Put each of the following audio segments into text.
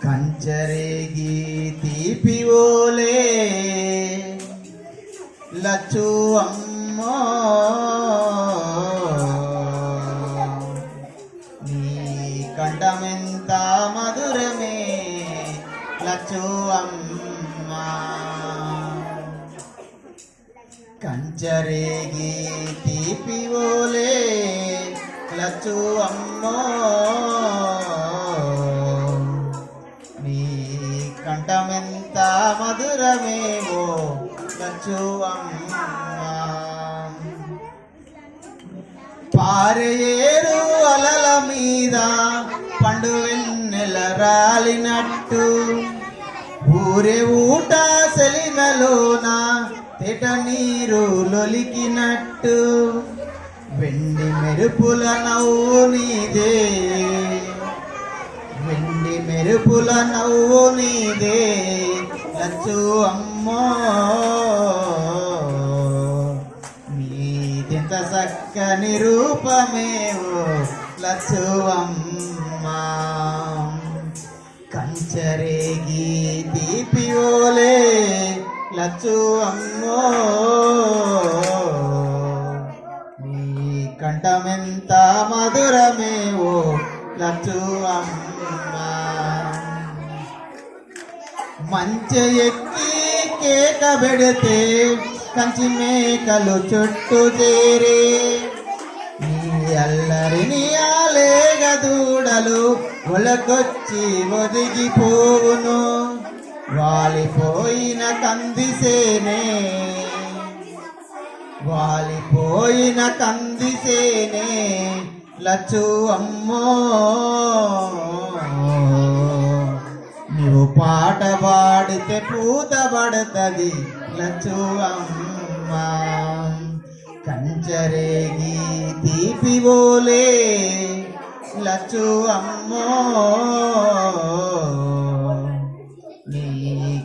కంచరేగి తీపి ఓలే లచ్చు అమ్మో నీ కంఠమెంత మధురమే లచ్చు అమ్మా కంచరేగి తీపి ఓలే లచ్చు అమ్మో నీ కంఠమెంత మధురమేవో లచ్చు అమ్మా పారేరు అలల మీద పండు వెన్నెల రాలినట్టు ఊరే ఊట సెలిమలోన తెట నీరు లొలికినట్టు వెండి మెరుపుల నవ్వు నీదే వెండి మెరుపుల నవ్వు నీదే లచ్చు అమ్మో నీదింత చక్కని రూపమేవో లచ్చు అమ్మా కంచరేగి తీపి ఓలే లచ్చు అమ్మో నీ కంఠమెంత మధురమేవో లచ్చు అమ్మా మంచె ఎక్కి కేక పెడితే కంచి మేకలు చుట్టూ చేరే నీ అల్లరిని ఆలేగ దూడలు ఒలకొచ్చి ఒదిగిపోవును వాలిపోయిన కందిసేనే వాలిపోయిన కందిసేనే లచ్చు అమ్మో నువ్వు పాట పాడితే పూత పడుతుంది లచ్చు అమ్మా కంచరేగి తీపి ఓలే లచ్చు అమ్మో నీ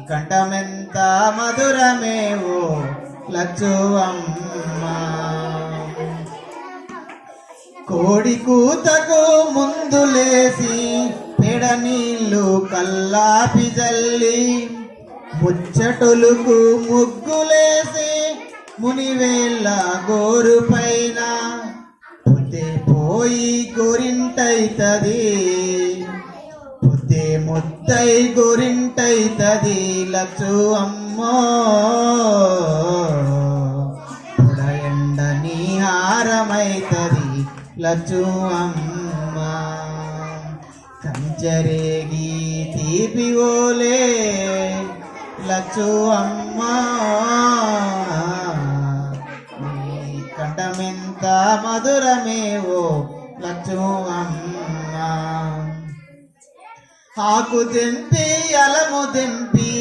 కంఠమెంత మధురమేవో లచ్చు అమ్మా కోడి కూతకు ముందు లేసి పెడ నీళ్ళు కల్లాపి జల్లి ముచ్చటులకు ముగ్గులేసి మునివేళ్ళ గోరు పైన పొద్దే పోయి గోరింటైతది పొద్దే ముద్దై గోరింటైతది లచ్చు అమ్మో పొడయండ నీ హారమైతది లచ్చు అమ్మా కంచరేగి తీపి ఓలే లచ్చు అమ్మా నీ కంఠమెంత మధురమేవో లచ్చు అమ్మా ఆకు తెంపి అలము తెంపి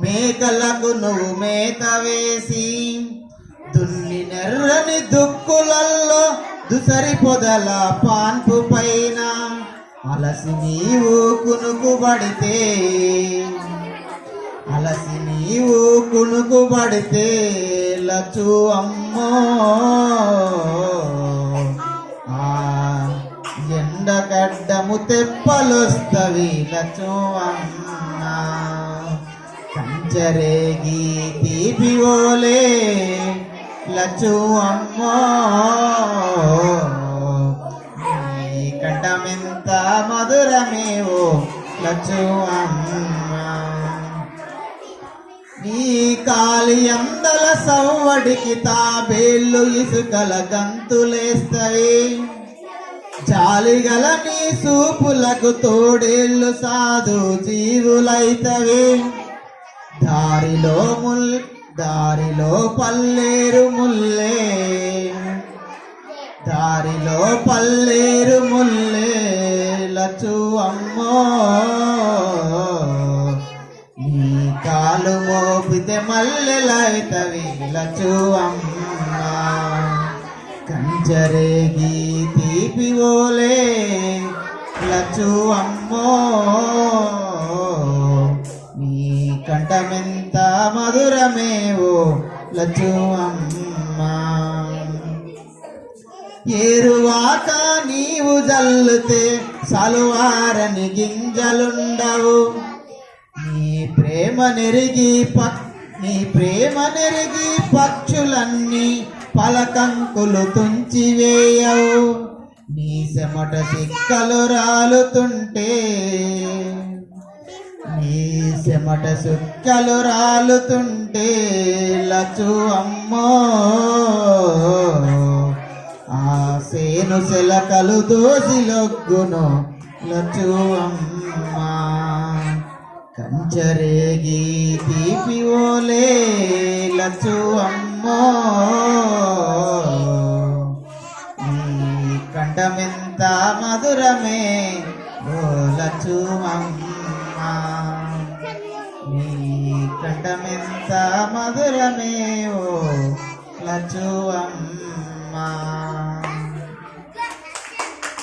మేకలకు నువ్వు మేత వేసి దున్ని నెర్రని దుక్కులల్లో దుసరి పొదల పాన్పు పైన అలసి నీవు కునుకుబడితే అలసి నీవు కునుకుబడితే లచ్చు అమ్మో ఆ ఎండగడ్డము తెప్పలొస్తవి లచ్చు అమ్మా కంచరేగి తీపి ఓలే లచ్చు అమ్మో నీ కంఠమెంత మధురమేవో లచ్చు అమ్మా నీ కాలి అందల సవ్వడికి తాబేళ్ళు ఇసుకల గంతులేస్తవి చాలిగల నీ సూపులకు తోడేళ్ళు సాధు జీవులైతవి దారిలో పల్లేరు ముల్లే దారిలో పల్లేరు ముల్లే లచ్చు అమ్మో నీ కాలు మోపితే మల్లెలైతవి లచ్చు అమ్మా కంచరేగి తీపి ఓలే లచ్చు అమ్మో నీ కంఠమెంత మధురమేవో లచ్చు అమ్మా ఏరువాక నీవు జల్లుతే సలువారని గింజలుండవు నీ ప్రేమ నెరిగి పక్షులన్నీ పలకంకులు తుంచివేయవు నీ చెమట సిక్కలు రాలుతుంటే నీ చెమట సుక్కలు రాలుతుంటే లచ్చు అమ్మో ఆ సేను సెలకలు దోసిలొగ్గును లచ్చు అమ్మా కంచరేగి తీపి ఓలే లచ్చు అమ్మో నీ కంఠమెంత మధురమే ఓ లచ్చు అమ్మా నీ కంఠమెంత మధురమే ఓ లచ్చు అమ్మా